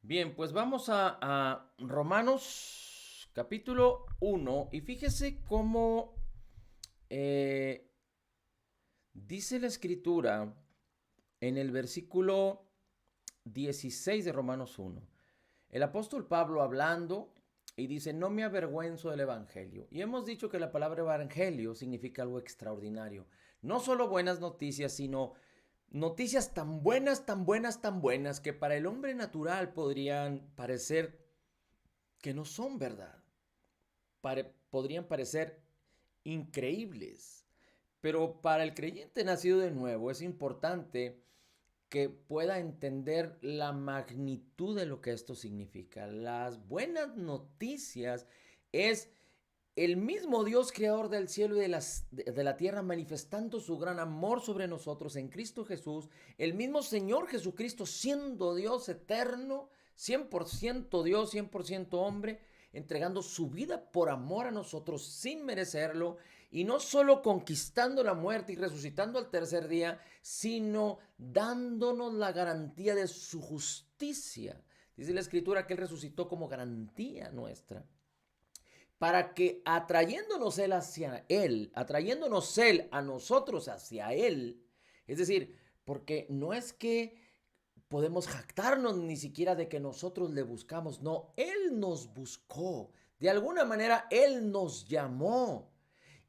Bien, pues vamos a Romanos capítulo 1 y fíjese cómo eh, dice la escritura en el versículo 16 de Romanos 1. El apóstol Pablo hablando y dice, no me avergüenzo del evangelio. Y hemos dicho que la palabra evangelio significa algo extraordinario. No solo buenas noticias, sino noticias tan buenas, tan buenas, tan buenas que para el hombre natural podrían parecer que no son verdad. Podrían parecer increíbles. Pero para el creyente nacido de nuevo es importante que pueda entender la magnitud de lo que esto significa. Las buenas noticias es el mismo Dios creador del cielo y de la tierra manifestando su gran amor sobre nosotros en Cristo Jesús, el mismo Señor Jesucristo siendo Dios eterno, 100% Dios, 100% hombre, entregando su vida por amor a nosotros sin merecerlo y no solo conquistando la muerte y resucitando al tercer día, sino dándonos la garantía de su justicia. Dice la escritura que Él resucitó como garantía nuestra para que atrayéndonos Él a nosotros hacia Él, es decir, porque no es que podemos jactarnos ni siquiera de que nosotros le buscamos, no, Él nos buscó, de alguna manera Él nos llamó.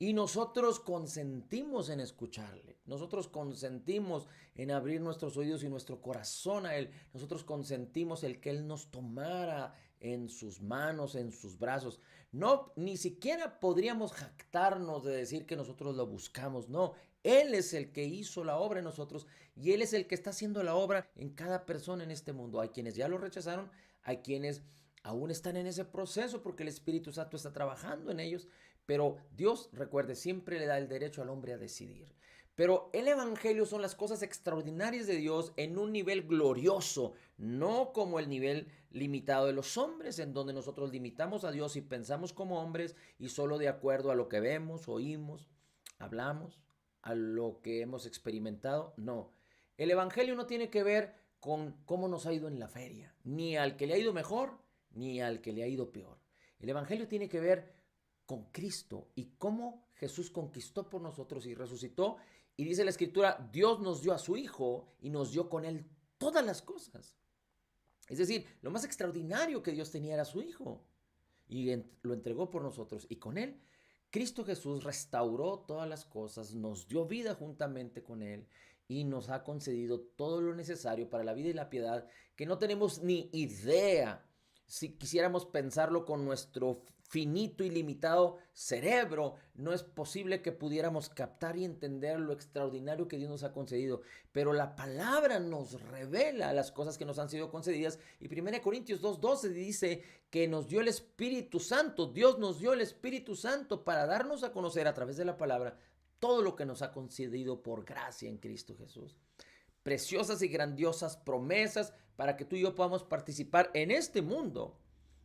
Y nosotros consentimos en escucharle. Nosotros consentimos en abrir nuestros oídos y nuestro corazón a Él. Nosotros consentimos el que Él nos tomara en sus manos, en sus brazos. No, ni siquiera podríamos jactarnos de decir que nosotros lo buscamos. No, Él es el que hizo la obra en nosotros y Él es el que está haciendo la obra en cada persona en este mundo. Hay quienes ya lo rechazaron, hay quienes aún están en ese proceso porque el Espíritu Santo está trabajando en ellos. Pero Dios, recuerde, siempre le da el derecho al hombre a decidir. Pero el Evangelio son las cosas extraordinarias de Dios en un nivel glorioso, no como el nivel limitado de los hombres, en donde nosotros limitamos a Dios y pensamos como hombres y solo de acuerdo a lo que vemos, oímos, hablamos, a lo que hemos experimentado. No, el Evangelio no tiene que ver con cómo nos ha ido en la feria, ni al que le ha ido mejor, ni al que le ha ido peor. El Evangelio tiene que ver con Cristo y cómo Jesús conquistó por nosotros y resucitó. Y dice la escritura, Dios nos dio a su Hijo y nos dio con Él todas las cosas. Es decir, lo más extraordinario que Dios tenía era su Hijo y lo entregó por nosotros. Y con Él, Cristo Jesús restauró todas las cosas, nos dio vida juntamente con Él y nos ha concedido todo lo necesario para la vida y la piedad que no tenemos ni idea si quisiéramos pensarlo con nuestro finito y limitado cerebro, no es posible que pudiéramos captar y entender lo extraordinario que Dios nos ha concedido. Pero la palabra nos revela las cosas que nos han sido concedidas. Y 1 Corintios 2:12 dice que nos dio el Espíritu Santo. Dios nos dio el Espíritu Santo para darnos a conocer a través de la palabra todo lo que nos ha concedido por gracia en Cristo Jesús. Preciosas y grandiosas promesas para que tú y yo podamos participar en este mundo,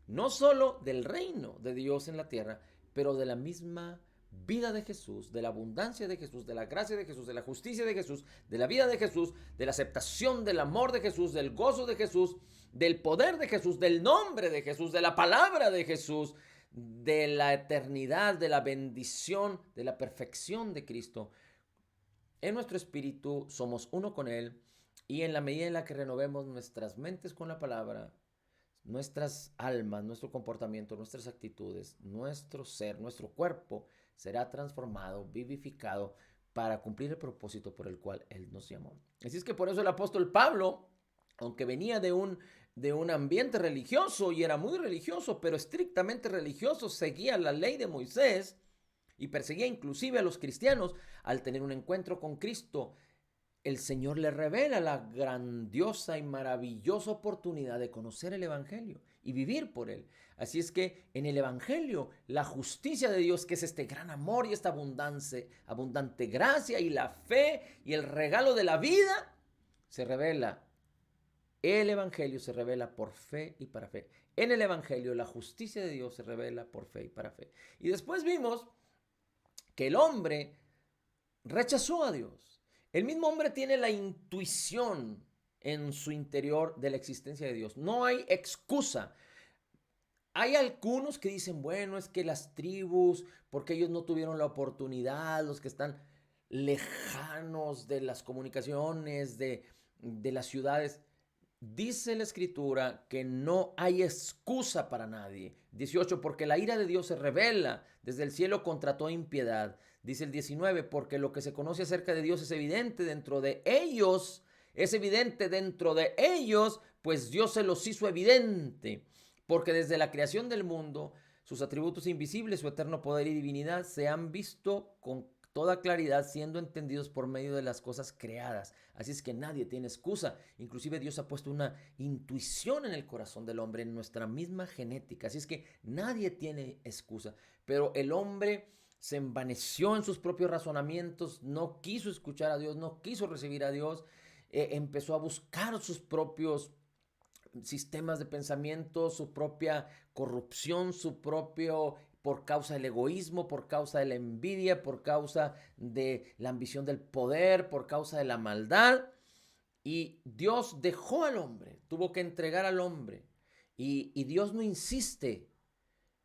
no solo del reino de Dios en la tierra, pero de la misma vida de Jesús, de la abundancia de Jesús, de la gracia de Jesús, de la justicia de Jesús, de la vida de Jesús, de la aceptación del amor de Jesús, del gozo de Jesús, del poder de Jesús, del nombre de Jesús, de la palabra de Jesús, de la eternidad, de la bendición, de la perfección de Cristo. En nuestro espíritu somos uno con Él y en la medida en la que renovemos nuestras mentes con la palabra, nuestras almas, nuestro comportamiento, nuestras actitudes, nuestro ser, nuestro cuerpo será transformado, vivificado para cumplir el propósito por el cual Él nos llamó. Así es que por eso el apóstol Pablo, aunque venía de un ambiente religioso y era muy religioso, pero estrictamente religioso, seguía la ley de Moisés y perseguía inclusive a los cristianos. Al tener un encuentro con Cristo, el Señor le revela la grandiosa y maravillosa oportunidad de conocer el Evangelio y vivir por él. Así es que en el Evangelio, la justicia de Dios, que es este gran amor y esta abundante gracia y la fe y el regalo de la vida, se revela. El Evangelio se revela por fe y para fe. En el Evangelio, la justicia de Dios se revela por fe y para fe. Y después vimos que el hombre rechazó a Dios. El mismo hombre tiene la intuición en su interior de la existencia de Dios. No hay excusa. Hay algunos que dicen, bueno, es que las tribus, porque ellos no tuvieron la oportunidad, los que están lejanos de las comunicaciones, de las ciudades. Dice la escritura que no hay excusa para nadie. 18, porque la ira de Dios se revela desde el cielo contra toda impiedad. Dice el 19, porque lo que se conoce acerca de Dios es evidente dentro de ellos, pues Dios se los hizo evidente. Porque desde la creación del mundo, sus atributos invisibles, su eterno poder y divinidad se han visto con toda claridad, siendo entendidos por medio de las cosas creadas. Así es que nadie tiene excusa. Inclusive Dios ha puesto una intuición en el corazón del hombre, en nuestra misma genética. Así es que nadie tiene excusa. Pero el hombre se envaneció en sus propios razonamientos, no quiso escuchar a Dios, no quiso recibir a Dios, empezó a buscar sus propios sistemas de pensamiento, su propia corrupción, su propio, por causa del egoísmo, por causa de la envidia, por causa de la ambición del poder, por causa de la maldad. Y Dios dejó al hombre, tuvo que entregar al hombre. Y Dios no insiste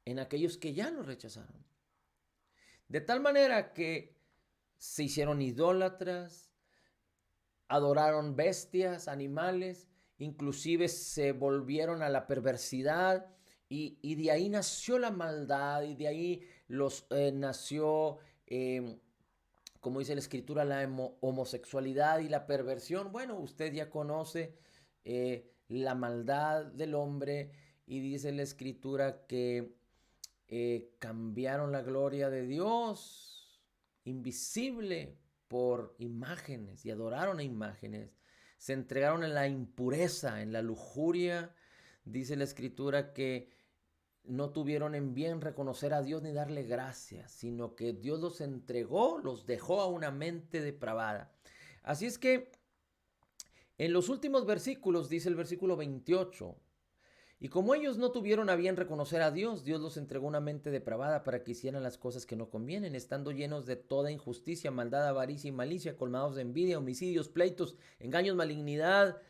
en aquellos que ya lo rechazaron. De tal manera que se hicieron idólatras, adoraron bestias, animales, inclusive se volvieron a la perversidad y de ahí nació la maldad y de ahí nació, como dice la escritura, la homosexualidad y la perversión. Bueno, usted ya conoce la maldad del hombre y dice la escritura que cambiaron la gloria de Dios invisible por imágenes y adoraron a imágenes. Se entregaron en la impureza, en la lujuria. Dice la escritura que no tuvieron en bien reconocer a Dios ni darle gracias, sino que Dios los entregó, los dejó a una mente depravada. Así es que en los últimos versículos, dice el versículo 28, y como ellos no tuvieron a bien reconocer a Dios, Dios los entregó una mente depravada para que hicieran las cosas que no convienen, estando llenos de toda injusticia, maldad, avaricia y malicia, colmados de envidia, homicidios, pleitos, engaños, malignidad.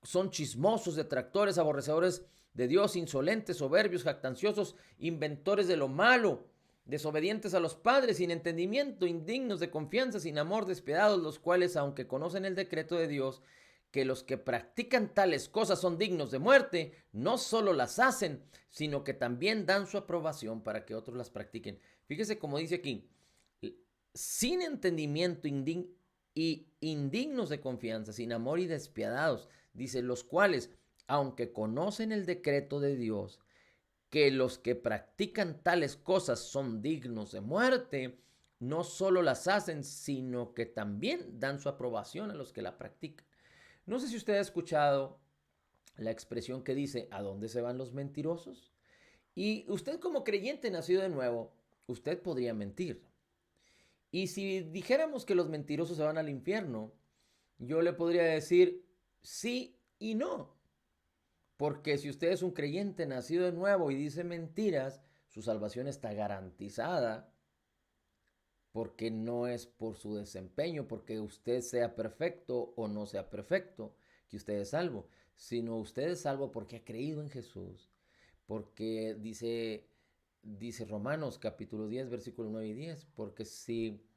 Son chismosos, detractores, aborrecedores de Dios, insolentes, soberbios, jactanciosos, inventores de lo malo, desobedientes a los padres, sin entendimiento, indignos de confianza, sin amor, despiadados, los cuales, aunque conocen el decreto de Dios, que los que practican tales cosas son dignos de muerte, no solo las hacen, sino que también dan su aprobación para que otros las practiquen. Fíjese como dice aquí, sin entendimiento y indignos de confianza, sin amor y despiadados, dice, los cuales, aunque conocen el decreto de Dios, que los que practican tales cosas son dignos de muerte, no solo las hacen, sino que también dan su aprobación a los que la practican. No sé si usted ha escuchado la expresión que dice, ¿a dónde se van los mentirosos? Y usted como creyente nacido de nuevo, usted podría mentir. Y si dijéramos que los mentirosos se van al infierno, yo le podría decir sí y no. Porque si usted es un creyente nacido de nuevo y dice mentiras, su salvación está garantizada. Porque no es por su desempeño, porque usted sea perfecto o no sea perfecto, que usted es salvo, sino usted es salvo porque ha creído en Jesús. Porque dice Romanos capítulo 10, versículo 9 y 10, porque si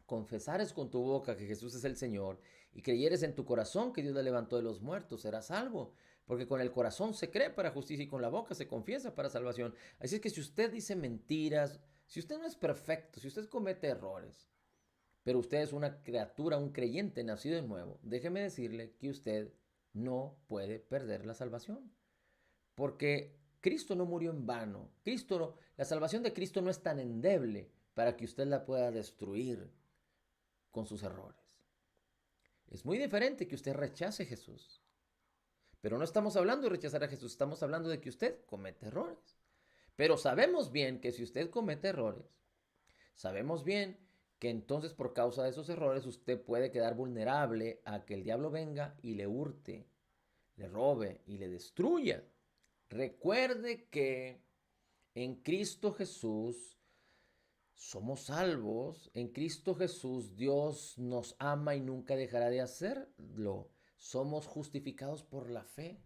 confesares con tu boca que Jesús es el Señor y creyeres en tu corazón que Dios le levantó de los muertos, serás salvo. Porque con el corazón se cree para justicia y con la boca se confiesa para salvación. Así es que si usted dice mentiras, si usted no es perfecto, si usted comete errores, pero usted es una criatura, un creyente nacido de nuevo, déjeme decirle que usted no puede perder la salvación. Porque Cristo no murió en vano. La salvación de Cristo no es tan endeble para que usted la pueda destruir con sus errores. Es muy diferente que usted rechace a Jesús. Pero no estamos hablando de rechazar a Jesús, estamos hablando de que usted comete errores. Pero sabemos bien que si usted comete errores, sabemos bien que entonces por causa de esos errores usted puede quedar vulnerable a que el diablo venga y le hurte, le robe y le destruya. Recuerde que en Cristo Jesús somos salvos. En Cristo Jesús Dios nos ama y nunca dejará de hacerlo. somos justificados por la fe.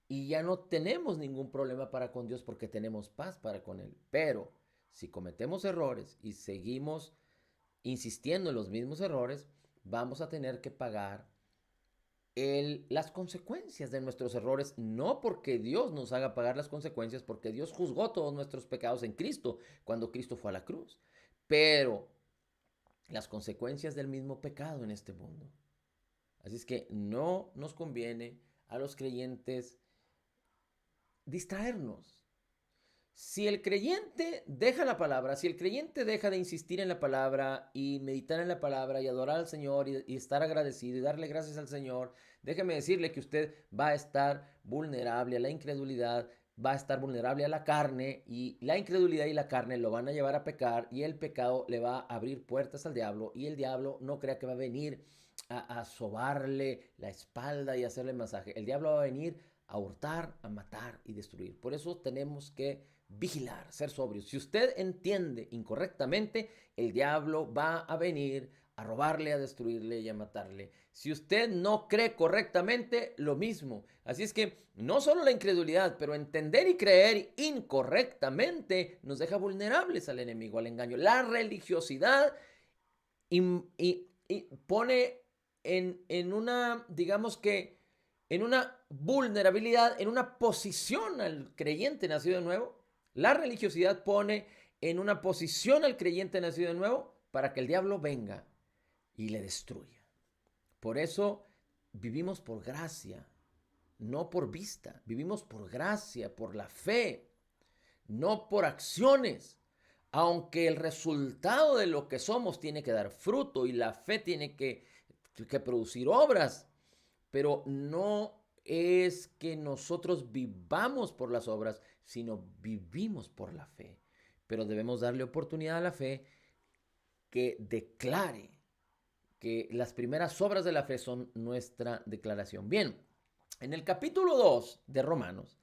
Y ya no tenemos ningún problema para con Dios porque tenemos paz para con Él. Pero si cometemos errores y seguimos insistiendo en los mismos errores, vamos a tener que pagar las consecuencias de nuestros errores, no porque Dios nos haga pagar las consecuencias, porque Dios juzgó todos nuestros pecados en Cristo cuando Cristo fue a la cruz, pero las consecuencias del mismo pecado en este mundo. Así es que no nos conviene a los creyentes distraernos. Si el creyente deja la palabra, si el creyente deja de insistir en la palabra y meditar en la palabra y adorar al Señor y estar agradecido y darle gracias al Señor, déjeme decirle que usted va a estar vulnerable a la incredulidad, va a estar vulnerable a la carne, y la incredulidad y la carne lo van a llevar a pecar, y el pecado le va a abrir puertas al diablo, y el diablo no crea que va a venir a sobarle la espalda y hacerle masaje. El diablo va a venir a hurtar, a matar y destruir. Por eso tenemos que vigilar, ser sobrios. Si usted entiende incorrectamente, el diablo va a venir a robarle, a destruirle y a matarle. Si usted no cree correctamente, lo mismo. Así es que no solo la incredulidad, pero entender y creer incorrectamente nos deja vulnerables al enemigo, al engaño. La religiosidad pone en una, digamos que, en una vulnerabilidad, en una posición al creyente nacido de nuevo. La religiosidad pone en una posición al creyente nacido de nuevo para que el diablo venga y le destruya. Por eso vivimos por gracia, no por vista. Vivimos por gracia, por la fe, no por acciones. Aunque el resultado de lo que somos tiene que dar fruto y la fe tiene que producir obras, pero no es que nosotros vivamos por las obras, sino vivimos por la fe. Pero debemos darle oportunidad a la fe que declare que las primeras obras de la fe son nuestra declaración. Bien, en el capítulo 2 de Romanos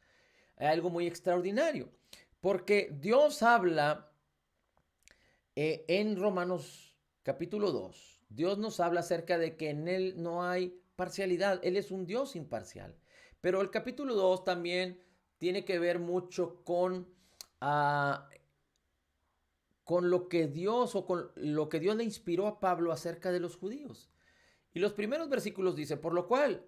hay algo muy extraordinario, porque Dios habla en Romanos capítulo 2. Dios nos habla acerca de que en Él no hay parcialidad. Él es un Dios imparcial. Pero el capítulo 2 también tiene que ver mucho con lo que Dios le inspiró a Pablo acerca de los judíos. Y los primeros versículos dice: por lo cual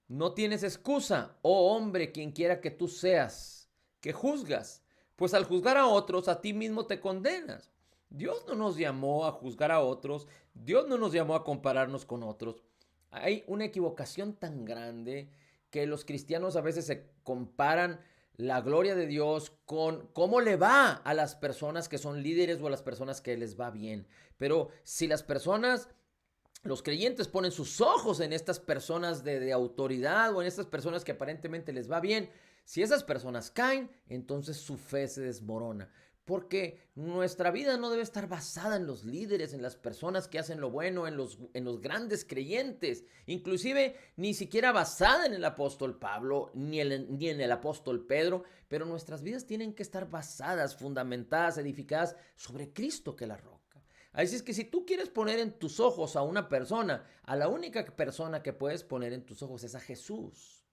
no tienes excusa, oh hombre, quien quiera que tú seas, que juzgas, pues al juzgar a otros, a ti mismo te condenas. Dios no nos llamó a juzgar a otros, Dios no nos llamó a compararnos con otros. Hay una equivocación tan grande que los cristianos a veces se comparan la gloria de Dios con cómo le va a las personas que son líderes o a las personas que les va bien. Pero si los creyentes ponen sus ojos en estas personas de autoridad o en estas personas que aparentemente les va bien, si esas personas caen, entonces su fe se desmorona. Porque nuestra vida no debe estar basada en los líderes, en las personas que hacen lo bueno, en los grandes creyentes. Inclusive ni siquiera basada en el apóstol Pablo ni en el apóstol Pedro. Pero nuestras vidas tienen que estar basadas, fundamentadas, edificadas sobre Cristo, que es la roca. Así es que si tú quieres poner en tus ojos a una persona, a la única persona que puedes poner en tus ojos es a Jesús,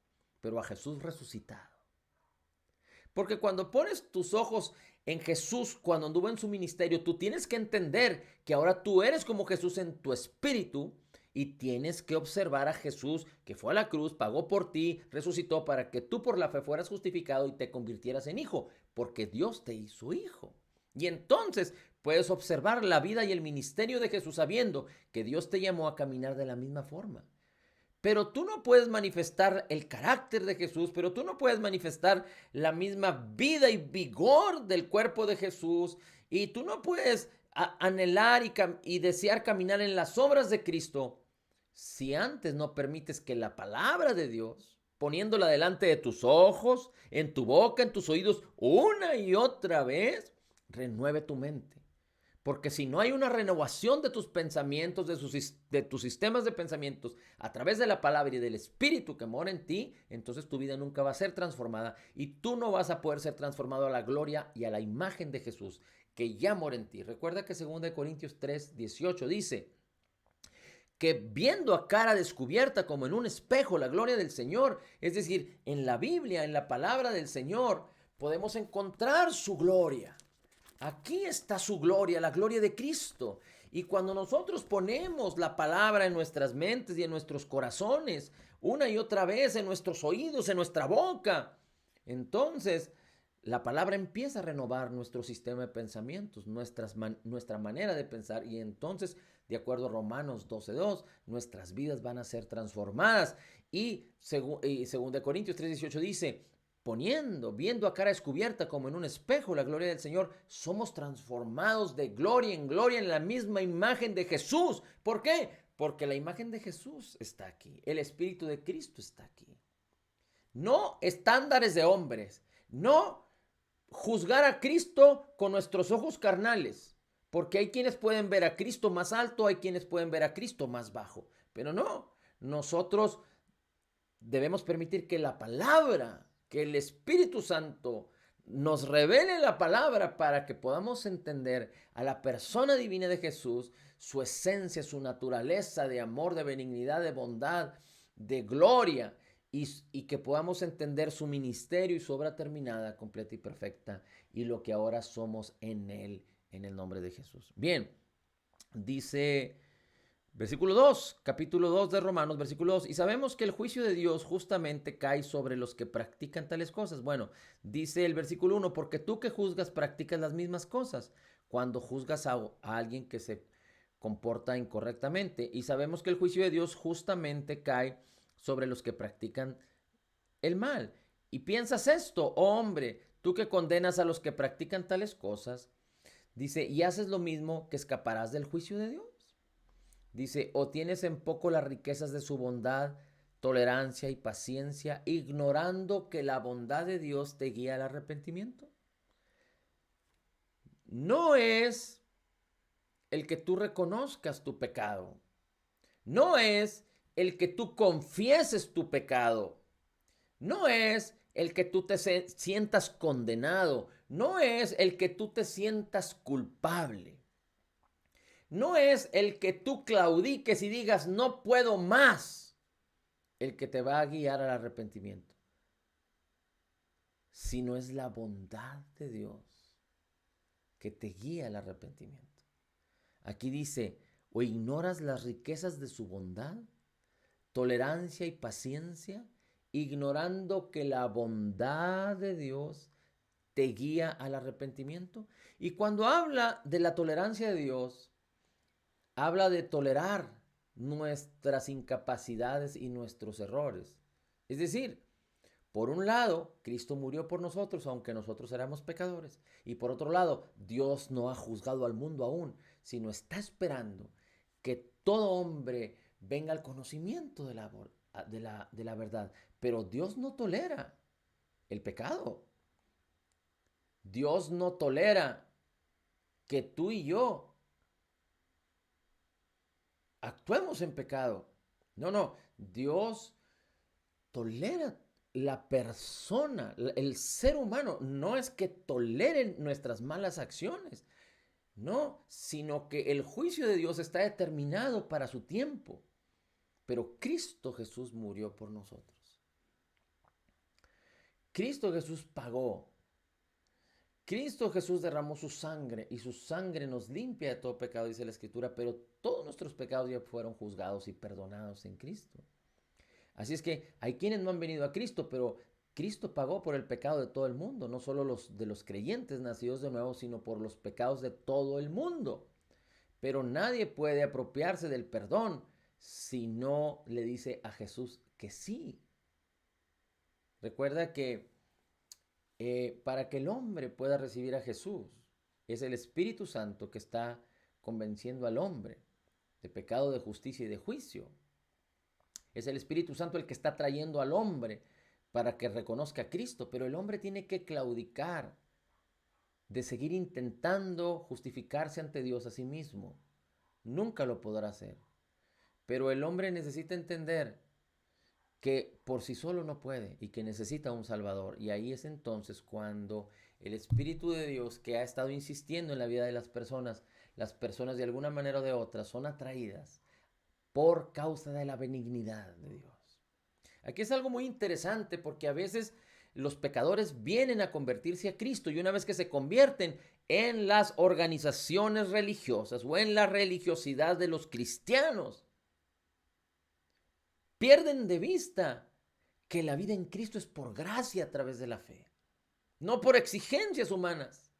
pero a Jesús resucitado. Porque cuando pones tus ojos en Jesús, cuando anduvo en su ministerio, tú tienes que entender que ahora tú eres como Jesús en tu espíritu y tienes que observar a Jesús que fue a la cruz, pagó por ti, resucitó para que tú por la fe fueras justificado y te convirtieras en hijo, porque Dios te hizo hijo. Y entonces puedes observar la vida y el ministerio de Jesús sabiendo que Dios te llamó a caminar de la misma forma. Pero tú no puedes manifestar el carácter de Jesús, pero tú no puedes manifestar la misma vida y vigor del cuerpo de Jesús, y tú no puedes anhelar y desear caminar en las obras de Cristo si antes no permites que la palabra de Dios, poniéndola delante de tus ojos, en tu boca, en tus oídos, una y otra vez, renueve tu mente. Porque si no hay una renovación de tus pensamientos, de tus sistemas de pensamientos, a través de la palabra y del Espíritu que mora en ti, entonces tu vida nunca va a ser transformada y tú no vas a poder ser transformado a la gloria y a la imagen de Jesús que ya mora en ti. Recuerda que 2 Corintios 3:18 dice que viendo a cara descubierta como en un espejo la gloria del Señor, es decir, en la Biblia, en la palabra del Señor, podemos encontrar su gloria. Aquí está su gloria, la gloria de Cristo. Y cuando nosotros ponemos la palabra en nuestras mentes y en nuestros corazones, una y otra vez en nuestros oídos, en nuestra boca, entonces la palabra empieza a renovar nuestro sistema de pensamientos, nuestra manera de pensar, y entonces, de acuerdo a Romanos 12:2, nuestras vidas van a ser transformadas. Y, según de Corintios 3:18 dice, viendo a cara descubierta como en un espejo la gloria del Señor, somos transformados de gloria en la misma imagen de Jesús. ¿Por qué? Porque la imagen de Jesús está aquí, el Espíritu de Cristo está aquí. No estándares de hombres, no juzgar a Cristo con nuestros ojos carnales, porque hay quienes pueden ver a Cristo más alto, hay quienes pueden ver a Cristo más bajo, pero no, nosotros debemos permitir que la palabra, que el Espíritu Santo nos revele la palabra para que podamos entender a la persona divina de Jesús, su esencia, su naturaleza de amor, de benignidad, de bondad, de gloria, y que podamos entender su ministerio y su obra terminada, completa y perfecta, y lo que ahora somos en Él, en el nombre de Jesús. Bien, dice versículo 2, capítulo 2 de Romanos, versículo 2. Y sabemos que el juicio de Dios justamente cae sobre los que practican tales cosas. Bueno, dice el versículo 1, porque tú que juzgas practicas las mismas cosas cuando juzgas a alguien que se comporta incorrectamente. Y sabemos que el juicio de Dios justamente cae sobre los que practican el mal. Y piensas esto, oh hombre, tú que condenas a los que practican tales cosas, dice, y haces lo mismo, que escaparás del juicio de Dios. Dice, o tienes en poco las riquezas de su bondad, tolerancia y paciencia, ignorando que la bondad de Dios te guía al arrepentimiento. No es el que tú reconozcas tu pecado. No es el que tú confieses tu pecado. No es el que tú te sientas condenado. No es el que tú te sientas culpable. No es el que tú claudiques y digas, no puedo más, el que te va a guiar al arrepentimiento, sino es la bondad de Dios que te guía al arrepentimiento. Aquí dice, o ignoras las riquezas de su bondad, tolerancia y paciencia, ignorando que la bondad de Dios te guía al arrepentimiento. Y cuando habla de la tolerancia de Dios, habla de tolerar nuestras incapacidades y nuestros errores. Es decir, por un lado, Cristo murió por nosotros, aunque nosotros éramos pecadores. Y por otro lado, Dios no ha juzgado al mundo aún, sino está esperando que todo hombre venga al conocimiento de la verdad. Pero Dios no tolera el pecado. Dios no tolera que tú y yo actuemos en pecado. No, no, Dios tolera la persona, el ser humano. No es que toleren nuestras malas acciones, no, sino que el juicio de Dios está determinado para su tiempo. Pero Cristo Jesús murió por nosotros. Cristo Jesús pagó. Cristo Jesús derramó su sangre y su sangre nos limpia de todo pecado, dice la Escritura, pero todos nuestros pecados ya fueron juzgados y perdonados en Cristo. Así es que hay quienes no han venido a Cristo, pero Cristo pagó por el pecado de todo el mundo, no solo los de los creyentes nacidos de nuevo, sino por los pecados de todo el mundo. Pero nadie puede apropiarse del perdón si no le dice a Jesús que sí. Recuerda que para que el hombre pueda recibir a Jesús, es el Espíritu Santo que está convenciendo al hombre de pecado, de justicia y de juicio. Es el Espíritu Santo el que está trayendo al hombre para que reconozca a Cristo, pero el hombre tiene que claudicar de seguir intentando justificarse ante Dios a sí mismo. Nunca lo podrá hacer. Pero el hombre necesita entender que por sí solo no puede y que necesita un Salvador. Y ahí es entonces cuando el Espíritu de Dios, que ha estado insistiendo en la vida de las personas de alguna manera o de otra son atraídas por causa de la benignidad de Dios. Aquí es algo muy interesante porque a veces los pecadores vienen a convertirse a Cristo y una vez que se convierten en las organizaciones religiosas o en la religiosidad de los cristianos, pierden de vista que la vida en Cristo es por gracia a través de la fe, no por exigencias humanas.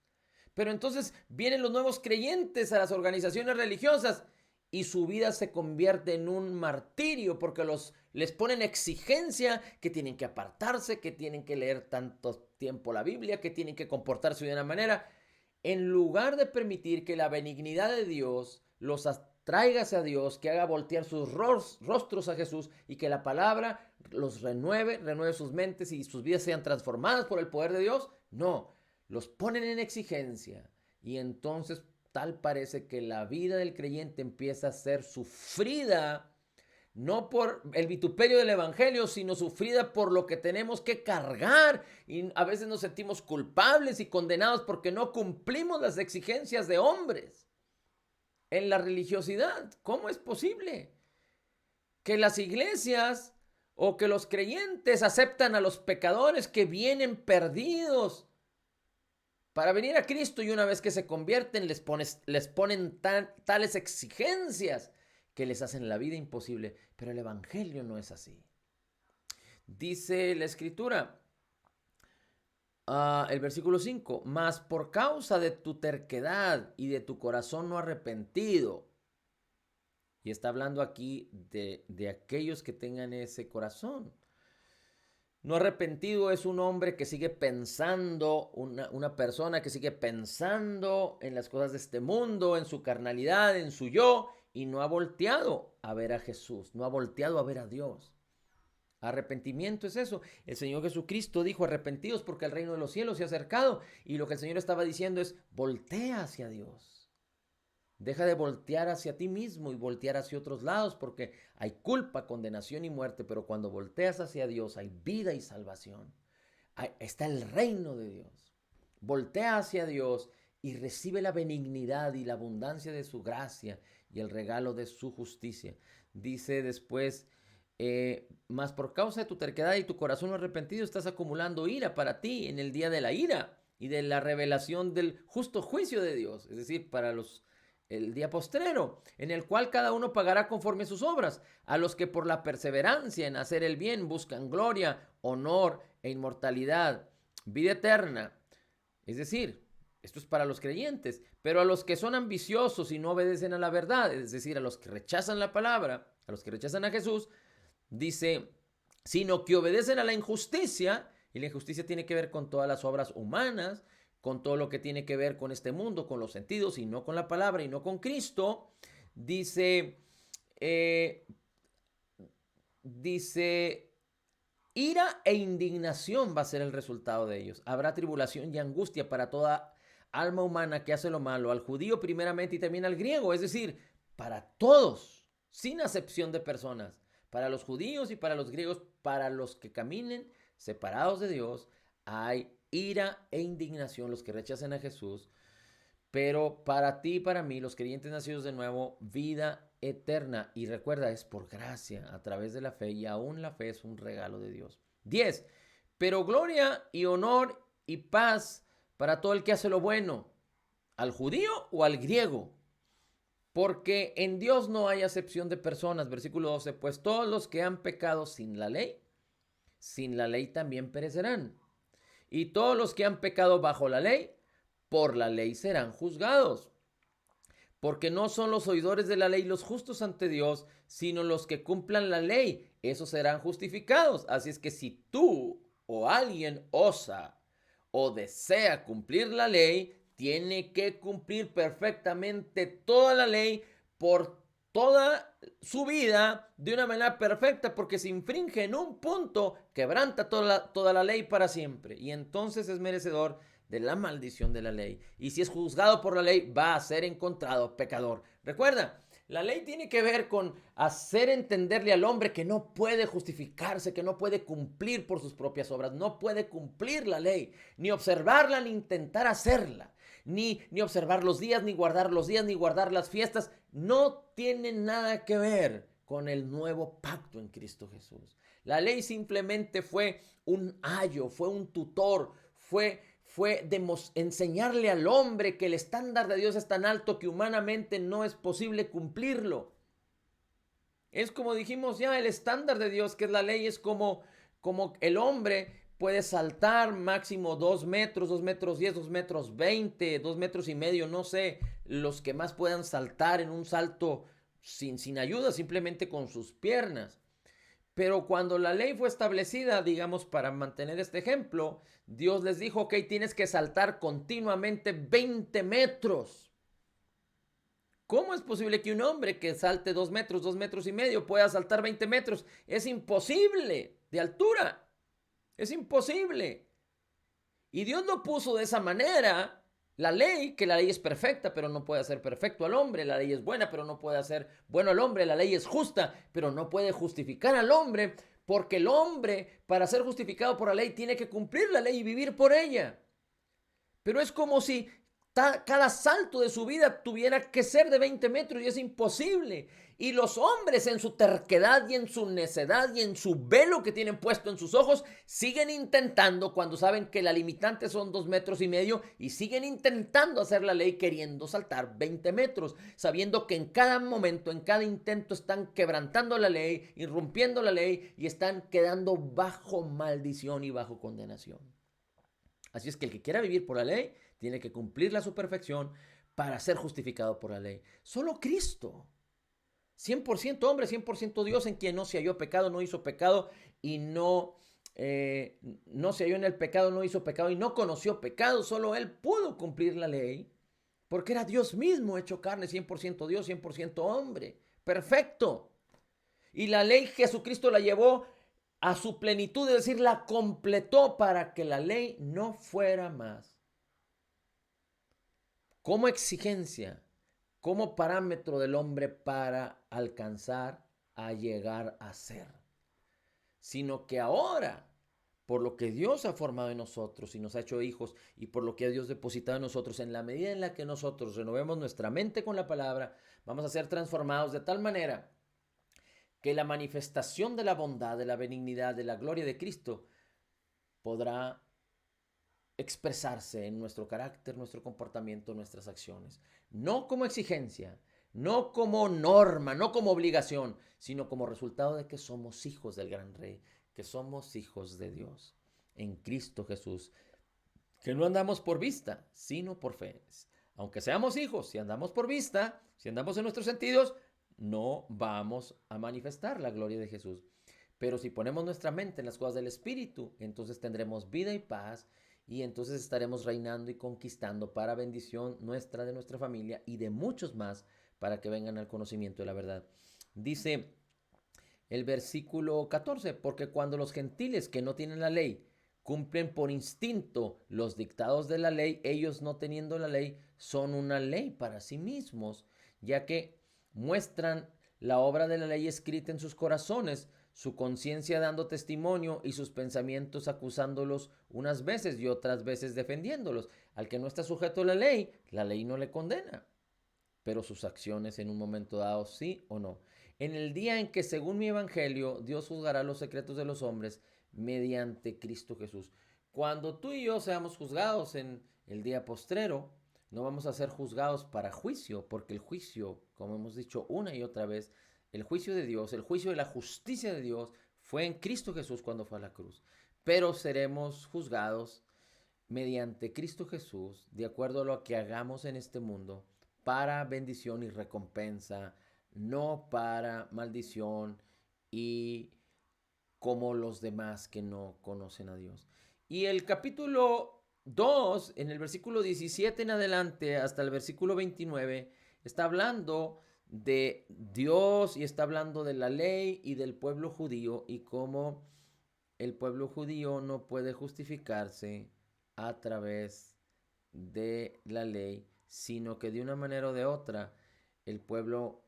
Pero entonces vienen los nuevos creyentes a las organizaciones religiosas y su vida se convierte en un martirio porque les ponen exigencia que tienen que apartarse, que tienen que leer tanto tiempo la Biblia, que tienen que comportarse de una manera, en lugar de permitir que la benignidad de Dios los atraiga hacia Dios, que haga voltear sus rostros a Jesús y que la palabra los renueve sus mentes y sus vidas sean transformadas por el poder de Dios. No, los ponen en exigencia y entonces tal parece que la vida del creyente empieza a ser sufrida, no por el vituperio del evangelio, sino sufrida por lo que tenemos que cargar y a veces nos sentimos culpables y condenados porque no cumplimos las exigencias de hombres en la religiosidad. ¿Cómo es posible que las iglesias o que los creyentes aceptan a los pecadores que vienen perdidos para venir a Cristo y una vez que se convierten les ponen tales exigencias que les hacen la vida imposible? Pero el evangelio no es así. Dice la escritura, el versículo 5, mas por causa de tu terquedad y de tu corazón no arrepentido. Y está hablando aquí de aquellos que tengan ese corazón. No arrepentido es un hombre que sigue pensando, una persona que sigue pensando en las cosas de este mundo, en su carnalidad, en su yo, y no ha volteado a ver a Jesús, no ha volteado a ver a Dios. Arrepentimiento es eso. El Señor Jesucristo dijo, arrepentidos porque el reino de los cielos se ha acercado. Y lo que el Señor estaba diciendo es, voltea hacia Dios. Deja de voltear hacia ti mismo y voltear hacia otros lados porque hay culpa, condenación y muerte. Pero cuando volteas hacia Dios hay vida y salvación. Está el reino de Dios. Voltea hacia Dios y recibe la benignidad y la abundancia de su gracia y el regalo de su justicia. Dice después, mas por causa de tu terquedad y tu corazón arrepentido estás acumulando ira para ti en el día de la ira y de la revelación del justo juicio de Dios, es decir, para el día postrero, en el cual cada uno pagará conforme a sus obras. A los que por la perseverancia en hacer el bien buscan gloria, honor e inmortalidad, vida eterna. Es decir, esto es para los creyentes, pero a los que son ambiciosos y no obedecen a la verdad, es decir, a los que rechazan la palabra, a los que rechazan a Jesús, dice, sino que obedecen a la injusticia, y la injusticia tiene que ver con todas las obras humanas, con todo lo que tiene que ver con este mundo, con los sentidos y no con la palabra y no con Cristo. Dice, ira e indignación va a ser el resultado de ellos. Habrá tribulación y angustia para toda alma humana que hace lo malo, al judío primeramente y también al griego, es decir, para todos, sin acepción de personas, para los judíos y para los griegos, para los que caminen separados de Dios, hay ira e indignación, los que rechazan a Jesús, pero para ti y para mí, los creyentes nacidos de nuevo, vida eterna. Y recuerda, es por gracia, a través de la fe, y aún la fe es un regalo de Dios. 10. Pero gloria y honor y paz para todo el que hace lo bueno, al judío o al griego, porque en Dios no hay acepción de personas. Versículo 12, pues todos los que han pecado sin la ley también perecerán. Y todos los que han pecado bajo la ley, por la ley serán juzgados. Porque no son los oidores de la ley los justos ante Dios, sino los que cumplan la ley, esos serán justificados. Así es que si tú o alguien osa o desea cumplir la ley, tiene que cumplir perfectamente toda la ley por toda su vida de una manera perfecta, porque si infringe en un punto, quebranta toda la ley para siempre. Y entonces es merecedor de la maldición de la ley. Y si es juzgado por la ley, va a ser encontrado pecador. Recuerda, la ley tiene que ver con hacer entenderle al hombre que no puede justificarse, que no puede cumplir por sus propias obras, no puede cumplir la ley, ni observarla, ni intentar hacerla, ni observar los días, ni guardar los días, ni guardar las fiestas. No tiene nada que ver con el nuevo pacto en Cristo Jesús. La ley simplemente fue un ayo, fue un tutor, fue enseñarle al hombre que el estándar de Dios es tan alto que humanamente no es posible cumplirlo. Es como dijimos ya, el estándar de Dios, que es la ley, es como el hombre puede saltar máximo 2 metros, 2 metros 10, 2 metros 20, 2 metros y medio, no sé, los que más puedan saltar en un salto sin ayuda, simplemente con sus piernas. Pero cuando la ley fue establecida, digamos, para mantener este ejemplo, Dios les dijo, ok, tienes que saltar continuamente 20 metros. ¿Cómo es posible que un hombre que salte 2 metros y medio, pueda saltar 20 metros? Es imposible de altura. Es imposible. Y Dios lo puso de esa manera. La ley, que la ley es perfecta, pero no puede hacer perfecto al hombre. La ley es buena, pero no puede hacer bueno al hombre. La ley es justa, pero no puede justificar al hombre, porque el hombre, para ser justificado por la ley, tiene que cumplir la ley y vivir por ella. Pero es como si cada salto de su vida tuviera que ser de 20 metros y es imposible. Y los hombres en su terquedad y en su necedad y en su velo que tienen puesto en sus ojos siguen intentando cuando saben que la limitante son 2 metros y medio y siguen intentando hacer la ley queriendo saltar 20 metros, sabiendo que en cada momento, en cada intento están quebrantando la ley, irrumpiendo la ley y están quedando bajo maldición y bajo condenación. Así es que el que quiera vivir por la ley tiene que cumplirla a su perfección para ser justificado por la ley. Solo Cristo, 100% hombre, 100% Dios, en quien no se halló pecado, no hizo pecado y no se halló en el pecado, no hizo pecado y no conoció pecado. Solo Él pudo cumplir la ley porque era Dios mismo hecho carne, 100% Dios, 100% hombre. Perfecto. Y la ley Jesucristo la llevó a su plenitud, es decir, la completó para que la ley no fuera más como exigencia, como parámetro del hombre para alcanzar a llegar a ser, sino que ahora, por lo que Dios ha formado en nosotros y nos ha hecho hijos y por lo que Dios ha depositado en nosotros, en la medida en la que nosotros renovemos nuestra mente con la palabra, vamos a ser transformados de tal manera que la manifestación de la bondad, de la benignidad, de la gloria de Cristo podrá expresarse en nuestro carácter, nuestro comportamiento, nuestras acciones. No como exigencia, no como norma, no como obligación, sino como resultado de que somos hijos del gran Rey, que somos hijos de Dios en Cristo Jesús, que no andamos por vista, sino por fe. Aunque seamos hijos, si andamos por vista, si andamos en nuestros sentidos, no vamos a manifestar la gloria de Jesús. Pero si ponemos nuestra mente en las cosas del Espíritu, entonces tendremos vida y paz y entonces estaremos reinando y conquistando para bendición nuestra, de nuestra familia y de muchos más para que vengan al conocimiento de la verdad. Dice el versículo 14, porque cuando los gentiles que no tienen la ley cumplen por instinto los dictados de la ley, ellos no teniendo la ley son una ley para sí mismos, ya que muestran la obra de la ley escrita en sus corazones, su conciencia dando testimonio y sus pensamientos acusándolos unas veces y otras veces defendiéndolos. Al que no está sujeto a la ley no le condena, pero sus acciones en un momento dado sí o no. En el día en que, según mi evangelio, Dios juzgará los secretos de los hombres mediante Cristo Jesús. Cuando tú y yo seamos juzgados en el día postrero, no vamos a ser juzgados para juicio, porque el juicio, como hemos dicho una y otra vez, el juicio de Dios, el juicio de la justicia de Dios fue en Cristo Jesús cuando fue a la cruz. Pero seremos juzgados mediante Cristo Jesús, de acuerdo a lo que hagamos en este mundo, para bendición y recompensa, no para maldición y como los demás que no conocen a Dios. Y el capítulo 2, en el versículo 17 en adelante, hasta el versículo 29, está hablando de Dios y está hablando de la ley y del pueblo judío y cómo el pueblo judío no puede justificarse a través de la ley, sino que de una manera o de otra, el pueblo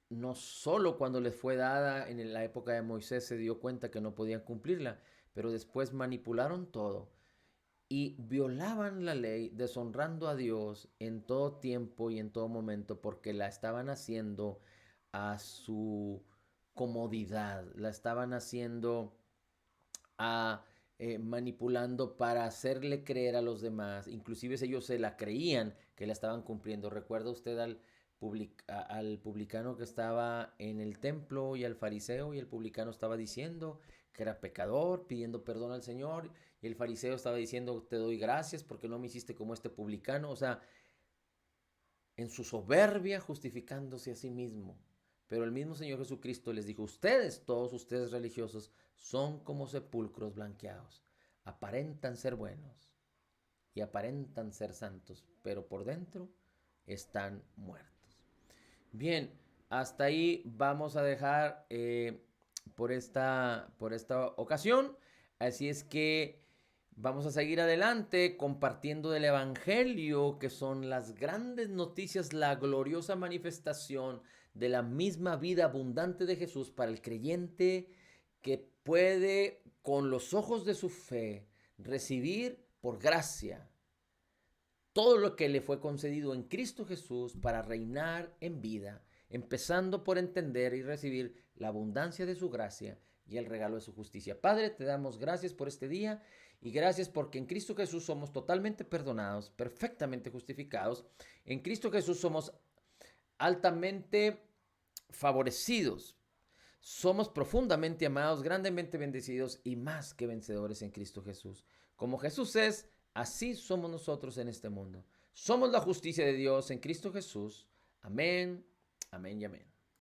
no solo cuando les fue dada en la época de Moisés se dio cuenta que no podían cumplirla, pero después manipularon todo y violaban la ley, deshonrando a Dios en todo tiempo y en todo momento, porque la estaban haciendo a su comodidad, la estaban haciendo manipulando para hacerle creer a los demás. Inclusive ellos se la creían que la estaban cumpliendo. ¿Recuerda usted al publicano que estaba en el templo y al fariseo? Y el publicano estaba diciendo que era pecador, pidiendo perdón al Señor. Y el fariseo estaba diciendo, te doy gracias porque no me hiciste como este publicano. O sea, en su soberbia justificándose a sí mismo. Pero el mismo Señor Jesucristo les dijo, ustedes, todos ustedes religiosos, son como sepulcros blanqueados. Aparentan ser buenos y aparentan ser santos, pero por dentro están muertos. Bien, hasta ahí vamos a dejar por esta ocasión. Así es que vamos a seguir adelante compartiendo del Evangelio, que son las grandes noticias, la gloriosa manifestación de la misma vida abundante de Jesús para el creyente que puede, con los ojos de su fe, recibir por gracia todo lo que le fue concedido en Cristo Jesús para reinar en vida, empezando por entender y recibir la abundancia de su gracia y el regalo de su justicia. Padre, te damos gracias por este día y gracias porque en Cristo Jesús somos totalmente perdonados, perfectamente justificados. En Cristo Jesús somos altamente favorecidos. Somos profundamente amados, grandemente bendecidos y más que vencedores en Cristo Jesús. Como Jesús es, así somos nosotros en este mundo. Somos la justicia de Dios en Cristo Jesús. Amén, amén y amén.